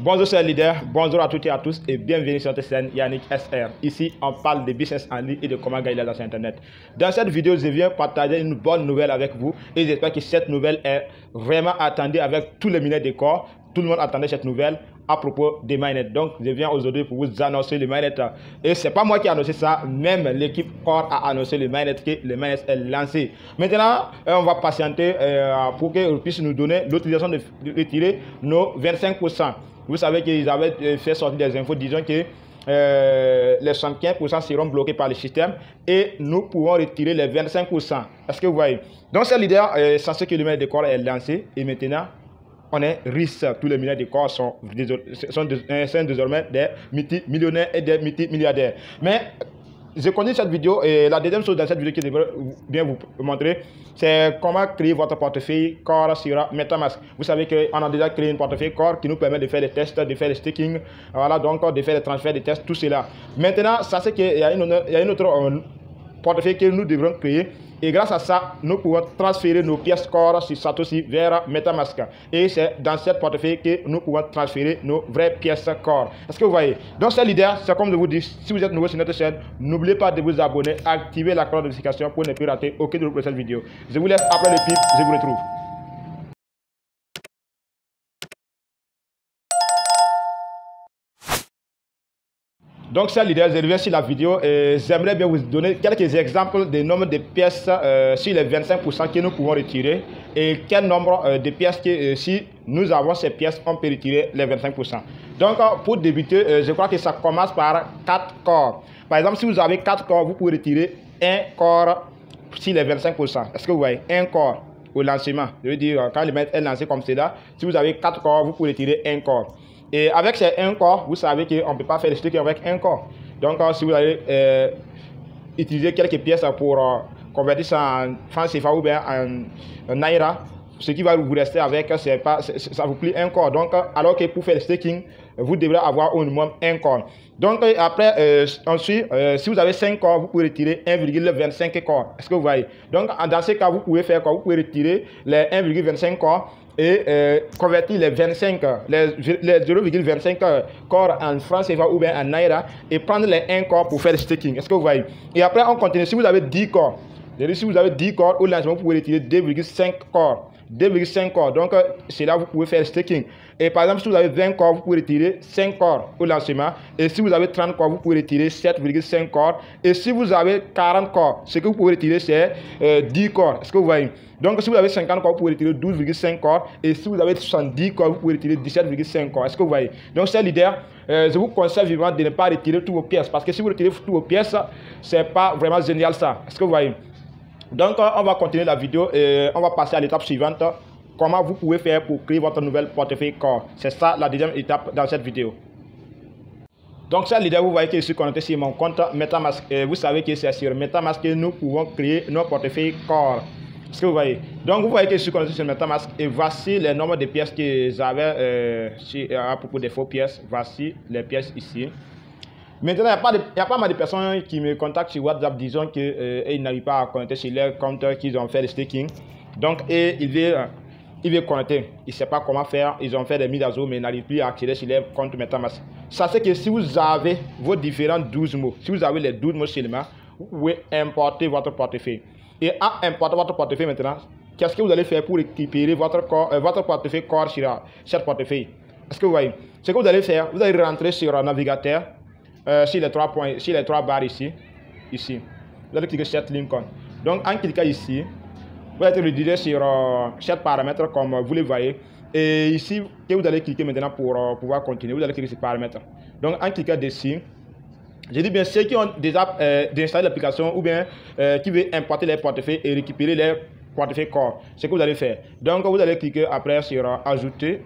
Bonjour chers leaders, bonjour à toutes et à tous et bienvenue sur cette chaîne Yannick SR. Ici, on parle de business en ligne et de comment gagner l'argent sur Internet. Dans cette vidéo, je viens partager une bonne nouvelle avec vous et j'espère que cette nouvelle est vraiment attendue avec tous les mineurs de corps. Tout le monde attendait cette nouvelle à propos des mainnets. Donc, je viens aujourd'hui pour vous annoncer le mainnet. Et c'est pas moi qui ai annoncé ça, même l'équipe Core a annoncé le mainnet, que le mainnet est lancé. Maintenant, on va patienter pour qu'ils puissent nous donner l'autorisation de retirer nos 25%. Vous savez qu'ils avaient fait sortir des infos disant que les 75% seront bloqués par le système et nous pourrons retirer les 25%. Est-ce que vous voyez? Donc, c'est l'idée, sachez que le mainnet de Core est lancé et maintenant, on est riche. Tous les milliardaires de corps sont désormais des multimillionnaires et des multimilliardaires. Mais je connais cette vidéo et la deuxième chose dans cette vidéo que je vais bien vous montrer, c'est comment créer votre portefeuille Core sur MetaMask. Vous savez qu'on a déjà créé un portefeuille Core qui nous permet de faire des tests, de faire des staking, voilà, donc de faire des transferts, des tests, tout cela. Maintenant, ça c'est qu'il y a une autre portefeuille que nous devrons créer. Et grâce à ça, nous pouvons transférer nos pièces Core sur Satoshi vers MetaMask. Et c'est dans cette portefeuille que nous pouvons transférer nos vraies pièces Core. Est-ce que vous voyez? Donc c'est l'idée, c'est comme je vous dis, si vous êtes nouveau sur notre chaîne, n'oubliez pas de vous abonner, activer la cloche de notification pour ne plus rater aucune de nos prochaines vidéos. Je vous laisse après le pip, je vous retrouve. Donc, c'est l'idée, je reviens sur la vidéo et j'aimerais bien vous donner quelques exemples des nombres de pièces sur les 25% que nous pouvons retirer et quel nombre de pièces que si nous avons ces pièces, on peut retirer les 25%. Donc, pour débuter, je crois que ça commence par 4 corps. Par exemple, si vous avez 4 corps, vous pouvez retirer un corps sur les 25%. Est-ce que vous voyez? Un corps au lancement. Je veux dire, quand le maître est lancé comme cela, si vous avez 4 corps, vous pouvez retirer un corps. Et avec ces 1 corps, vous savez qu'on ne peut pas faire le staking avec 1 corps. Donc, si vous allez utiliser quelques pièces pour convertir ça en francs CFA ou bien en Naira, ce qui va vous rester avec, ça vous plie 1 corps. Donc, alors que pour faire le staking, vous devrez avoir au minimum 1 corps. Donc, après, ensuite, si vous avez 5 corps, vous pouvez retirer 1,25 corps. Est-ce que vous voyez? Donc, dans ce cas, vous pouvez faire quoi? Vous pouvez retirer les 1,25 corps et convertir les 0,25 corps en francs CFA ou bien en Naira et prendre les 1 corps pour faire le staking. Est-ce que vous voyez? Et après, on continue. Si vous avez 10 corps, si vous avez 10 corps au lancement, vous pouvez retirer 2,5 corps. 2,5 corps. Donc, c'est là que vous pouvez faire le staking. Et par exemple, si vous avez 20 corps, vous pouvez retirer 5 corps au lancement. Et si vous avez 30 corps, vous pouvez retirer 7,5 corps. Et si vous avez 40 corps, ce que vous pouvez retirer, c'est 10 corps. Est-ce que vous voyez? Donc, si vous avez 50 corps, vous pouvez retirer 12,5 corps. Et si vous avez 70 corps, vous pouvez retirer 17,5 corps. Est-ce que vous voyez? Donc, c'est l'idée. Je vous conseille vivement de ne pas retirer toutes vos pièces. Parce que si vous retirez toutes vos pièces, ce n'est pas vraiment génial ça. Est-ce que vous voyez? Donc, on va continuer la vidéo et on va passer à l'étape suivante. Comment vous pouvez faire pour créer votre nouvelle portefeuille Core. C'est ça la deuxième étape dans cette vidéo. Donc, ça, l'idée, vous voyez que je suis connecté sur mon compte MetaMask. Et vous savez que c'est sur MetaMask que nous pouvons créer nos portefeuilles Core. Est-ce que vous voyez? Donc, vous voyez que je suis connecté sur MetaMask et voici les nombres de pièces que j'avais à propos des faux pièces. Voici les pièces ici. Maintenant, il y a pas mal de personnes qui me contactent sur WhatsApp disant qu'ils n'arrivent pas à connecter sur leur compte, qu'ils ont fait le staking. Donc, ils veulent connecter. Ils ne savent pas comment faire. Ils ont fait des mises à jour, mais ils n'arrivent plus à accéder sur leur compte MetaMask. Sachez que si vous avez vos différents 12 mots, si vous avez les 12 mots seulement, vous pouvez importer votre portefeuille. Et en important votre portefeuille maintenant, qu'est-ce que vous allez faire pour récupérer votre portefeuille Core sur cette portefeuille? Est-ce que vous voyez? Ce que vous allez faire, vous allez rentrer sur un navigateur. Sur les 3 points, sur les 3 barres ici, vous allez cliquer sur cette ligne. Donc, en cliquant ici, vous allez rediriger sur chaque paramètre comme vous le voyez. Et ici, vous allez cliquer maintenant pour pouvoir continuer. Vous allez cliquer sur paramètres. Donc, en cliquant dessus, je dis bien ceux qui ont déjà installé l'application ou bien qui veulent importer les portefeuilles et récupérer les portefeuilles Core. C'est ce que vous allez faire. Donc, vous allez cliquer après sur ajouter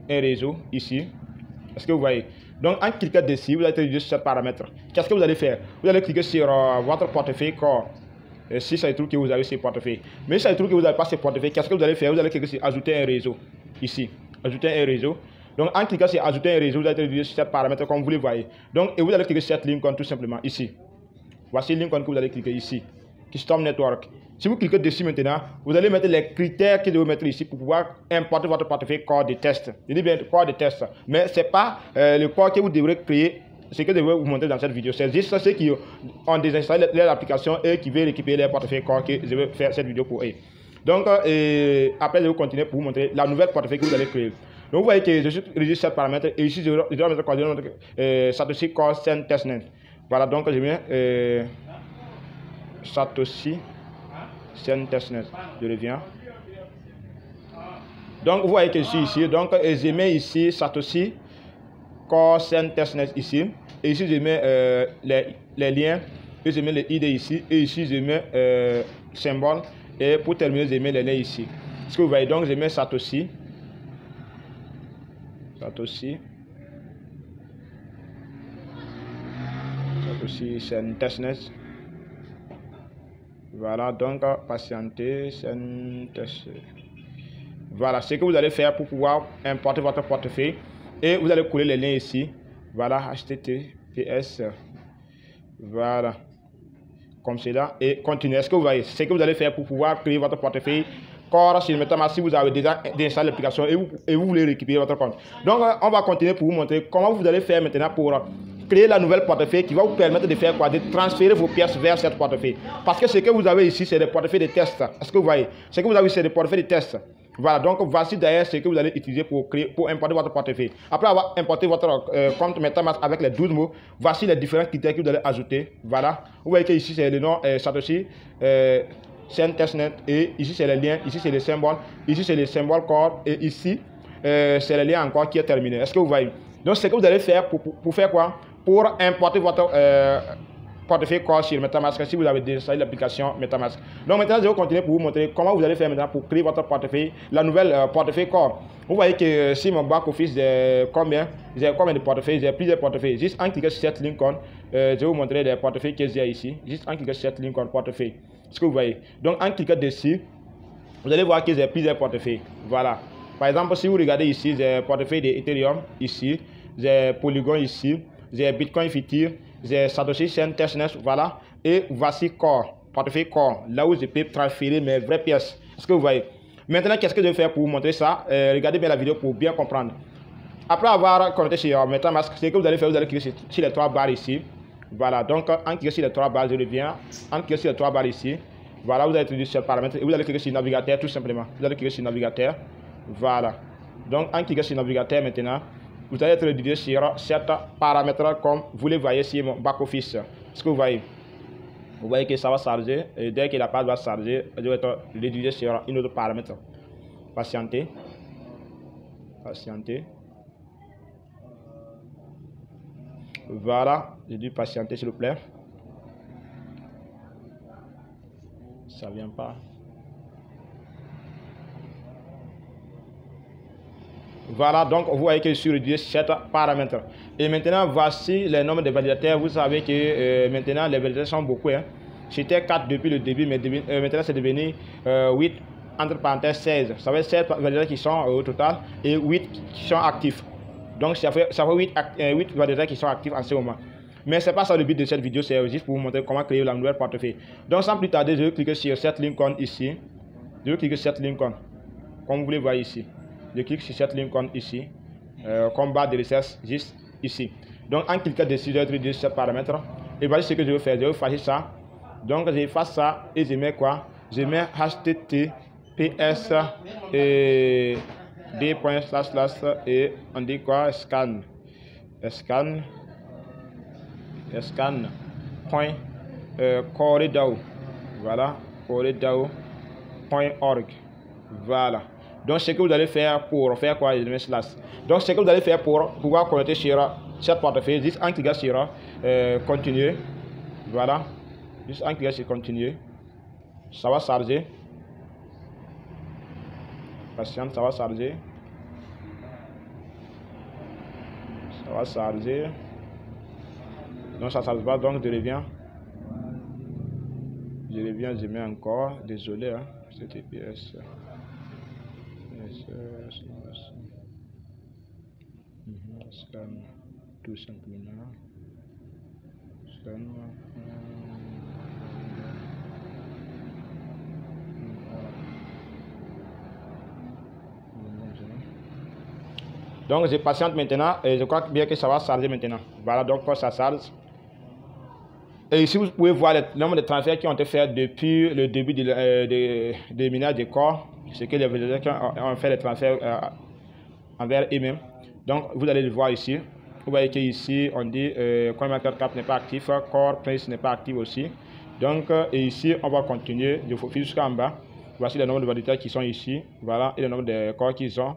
un réseau ici. Est-ce que vous voyez? Donc, en cliquant dessus, vous allez utiliser ce paramètre. Qu'est-ce que vous allez faire? Vous allez cliquer sur votre portefeuille Core. Si ça se trouve que vous avez ce portefeuille. Mais si ça se trouve que vous n'avez pas ce portefeuille, qu'est-ce que vous allez faire? Vous allez cliquer sur ajouter un réseau. Ici. Ajouter un réseau. Donc, en cliquant sur ajouter un réseau, vous allez utiliser ce paramètre comme vous le voyez. Donc, et vous allez cliquer sur cette ligne tout simplement ici. Voici une ligne que vous allez cliquer ici. Custom Network. Si vous cliquez dessus maintenant, vous allez mettre les critères que vous mettre ici pour pouvoir importer votre portefeuille corps de test. Je dis bien corps de test, mais ce n'est pas le corps que vous devrez créer. Ce que je vais vous montrer dans cette vidéo, c'est juste ceux qui ont désinstallé l'application et qui veulent récupérer les portefeuilles corps que je vais faire cette vidéo pour eux. Donc, après, je vais continuer pour vous montrer la nouvelle portefeuille que vous allez créer. Donc, vous voyez que je suis rédigé ces paramètres et ici, je dois mettre coordonnée Satoshi Core Send Testnet. Voilà, donc je mets Satoshi Send Testnet. Je reviens. Donc, vous voyez que je suis ici. Donc, je mets ici Satoshi Core Send Testnet ici. Et ici, je mets les liens. Et je mets les ID ici. Et ici, je mets symbole. Et pour terminer, je mets les liens ici. Ce que vous voyez, donc, je mets Satoshi Send Testnet. Voilà, donc patienter, Send Testnet. Voilà, ce que vous allez faire pour pouvoir importer votre portefeuille. Et vous allez coller les liens ici. Voilà, HTTPS. Voilà. Comme cela. Et continuez. Est-ce que vous voyez? C'est ce que vous allez faire pour pouvoir créer votre portefeuille Core sur MetaMask si vous avez déjà installé l'application et vous voulez récupérer votre compte. Donc, on va continuer pour vous montrer comment vous allez faire maintenant pour créer la nouvelle portefeuille qui va vous permettre de faire quoi? De transférer vos pièces vers cette portefeuille. Parce que ce que vous avez ici, c'est des portefeuilles de test. Est-ce que vous voyez? Ce que vous avez ici, c'est des portefeuilles de test. Voilà, donc voici d'ailleurs ce que vous allez utiliser pour importer votre portefeuille. Après avoir importé votre compte MetaMask avec les 12 mots, voici les différents critères que vous allez ajouter. Voilà, vous voyez que ici c'est le nom Satoshi Send Testnet, et ici c'est les liens, ici c'est les symboles, ici c'est les symboles corps, et ici c'est le lien encore qui est terminé. Est-ce que vous voyez? Donc ce que vous allez faire pour faire quoi? Pour importer votre portefeuille corps sur MetaMask si vous avez déjà installé l'application MetaMask. Donc maintenant je vais continuer pour vous montrer comment vous allez faire maintenant pour créer votre portefeuille, la nouvelle portefeuille corps. Vous voyez que si mon back office j'ai combien de portefeuilles? J'ai plusieurs portefeuilles. Juste en cliquant sur cette Lincoln, je vais vous montrer les portefeuilles que j'ai ici. Juste en cliquant sur cette Lincoln portefeuille. Ce que vous voyez. Donc en cliquant dessus, vous allez voir que j'ai plusieurs portefeuilles. Voilà. Par exemple, si vous regardez ici, j'ai portefeuille d'Ethereum ici, j'ai Polygon ici, j'ai Bitcoin Future, j'ai Satoshi Send Testnet, voilà. Et voici Core, portefeuille Core, là où je peux transférer mes vraies pièces. Est-ce que vous voyez? Maintenant, qu'est-ce que je vais faire pour vous montrer ça? Regardez bien la vidéo pour bien comprendre. Après avoir connecté sur MetaMask, ce que vous allez faire, vous allez cliquer sur les trois barres ici. Voilà, donc en cliquant sur les trois barres, je reviens. En cliquant sur les trois barres ici, voilà, vous allez utiliser ce paramètre et vous allez cliquer sur navigateur tout simplement. Vous allez cliquer sur navigateur. Voilà. Donc en cliquant sur navigateur maintenant, vous allez être rédigé sur cet paramètre comme vous le voyez sur mon back office. Ce que vous voyez. Vous voyez que ça va charger et dès que la page va charger, je vais être rédigé sur une autre paramètre. Patienter. Patienter. Voilà, j'ai dû patienter s'il vous plaît. Ça vient pas. Voilà, donc vous voyez que je suis rédigé 7 paramètres. Et maintenant, voici les nombres de validateurs. Vous savez que maintenant, les validateurs sont beaucoup. Hein. C'était 4 depuis le début, mais maintenant, c'est devenu 8, entre parenthèses 16. Ça fait 7 validateurs qui sont au total et 8 qui sont actifs. Donc, ça fait 8 validateurs qui sont actifs en ce moment. Mais ce n'est pas ça le but de cette vidéo, c'est juste pour vous montrer comment créer la nouvelle portefeuille. Donc, sans plus tarder, je vais cliquer sur cette Lincoln ici. Je vais cliquer sur cette Lincoln, comme vous le voyez ici. Je clique sur cette Lincoln ici, comme barre de recherche juste ici. Donc en cliquant dessus, je vais utiliser ce paramètre. Et voici ce que je vais faire. Je vais effacer ça. Donc j'efface ça et je mets quoi? Je mets HTTPS et d./ et on dit quoi? Scan. Point corridor. Voilà, corridor.org. Voilà. Donc, ce que vous allez faire pour faire quoi? Donc, ce que vous allez faire pour pouvoir connecter sur cette portefeuille, juste en cliquant sur continuer. Voilà. Juste en cliquant sur continuer. Ça va charger. Patiente, ça va charger. Ça va charger. Donc, ça ne charge pas. Donc, je reviens. Je mets encore. Désolé. Hein. HTTPS. Scan tout simplement. Scan. Donc je patiente maintenant et je crois bien que ça va charger maintenant. Voilà, donc ça charge. Et ici, vous pouvez voir le nombre de transferts qui ont été faits depuis le début des minages de corps, ce que les utilisateurs ont fait les transferts envers eux-mêmes. Donc, vous allez le voir ici. Vous voyez qu'ici, on dit CoinMarketCap cap n'est pas actif, Core Place n'est pas actif aussi. Donc, et ici, on va continuer de fil jusqu'en bas. Voici le nombre de validateurs qui sont ici. Voilà, et le nombre de corps qu'ils ont.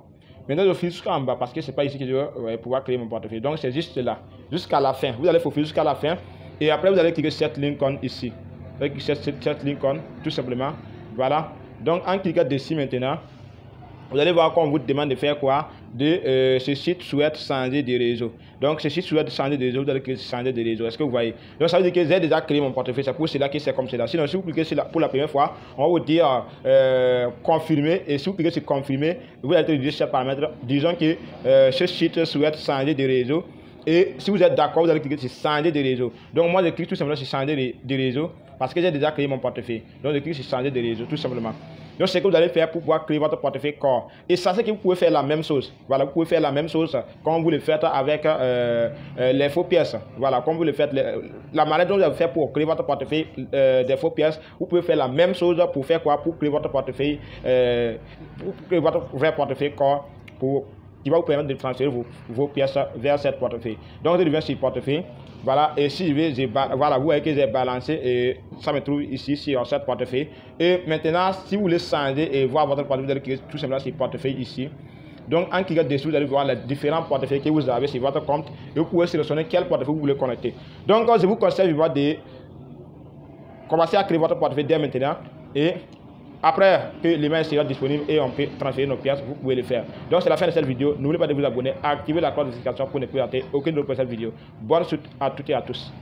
Maintenant, je file jusqu'en bas parce que ce n'est pas ici que je vais pouvoir créer mon portefeuille. Donc, c'est juste là, jusqu'à la fin. Vous allez faufiler jusqu'à la fin. Et après, vous allez cliquer cette Lincoln ici. Vous allez cliquer cette Lincoln, tout simplement. Voilà. Donc, en cliquant dessus maintenant, vous allez voir qu'on vous demande de faire quoi? Ce site souhaite changer de réseau. Donc, ce site souhaite changer de réseau, vous allez cliquer changer de réseau. Est-ce que vous voyez? Donc, ça veut dire que j'ai déjà créé mon portefeuille. C'est pour cela que c'est comme cela. Sinon, si vous cliquez sur pour la première fois, on va vous dire confirmer. Et si vous cliquez sur confirmer, vous allez utiliser ce paramètre. Disons que ce site souhaite changer de réseau. Et si vous êtes d'accord, vous allez cliquer sur changer de réseau. Donc moi je clique tout simplement sur changer de réseau parce que j'ai déjà créé mon portefeuille. Donc je clique sur changer de réseau tout simplement. Donc c'est ce que vous allez faire pour pouvoir créer votre portefeuille Core. Et ça c'est que vous pouvez faire la même chose. Voilà, vous pouvez faire la même chose comme vous le faites avec les faux pièces. Voilà, comme vous le faites, la manière dont vous avez fait pour créer votre portefeuille des faux pièces, vous pouvez faire la même chose pour faire quoi? Pour créer votre portefeuille, pour créer votre vrai portefeuille Core qui va vous permettre de transférer vos pièces vers cette portefeuille. Donc je reviens sur portefeuille, voilà, et si je vais, voilà, vous voyez que j'ai balancé et ça me trouve ici sur cette portefeuille. Et maintenant, si vous voulez changer et voir votre portefeuille, vous allez cliquer tout simplement sur portefeuille ici. Donc en cliquant dessus, vous allez voir les différents portefeuilles que vous avez sur votre compte et vous pouvez sélectionner quel portefeuille vous voulez connecter. Donc je vous conseille de commencer à créer votre portefeuille dès maintenant et après que l'email sera disponible et on peut transférer nos pièces, vous pouvez le faire. Donc c'est la fin de cette vidéo. N'oubliez pas de vous abonner, activer la cloche de notification pour ne plus rater aucune autre vidéo. Bonne suite à toutes et à tous.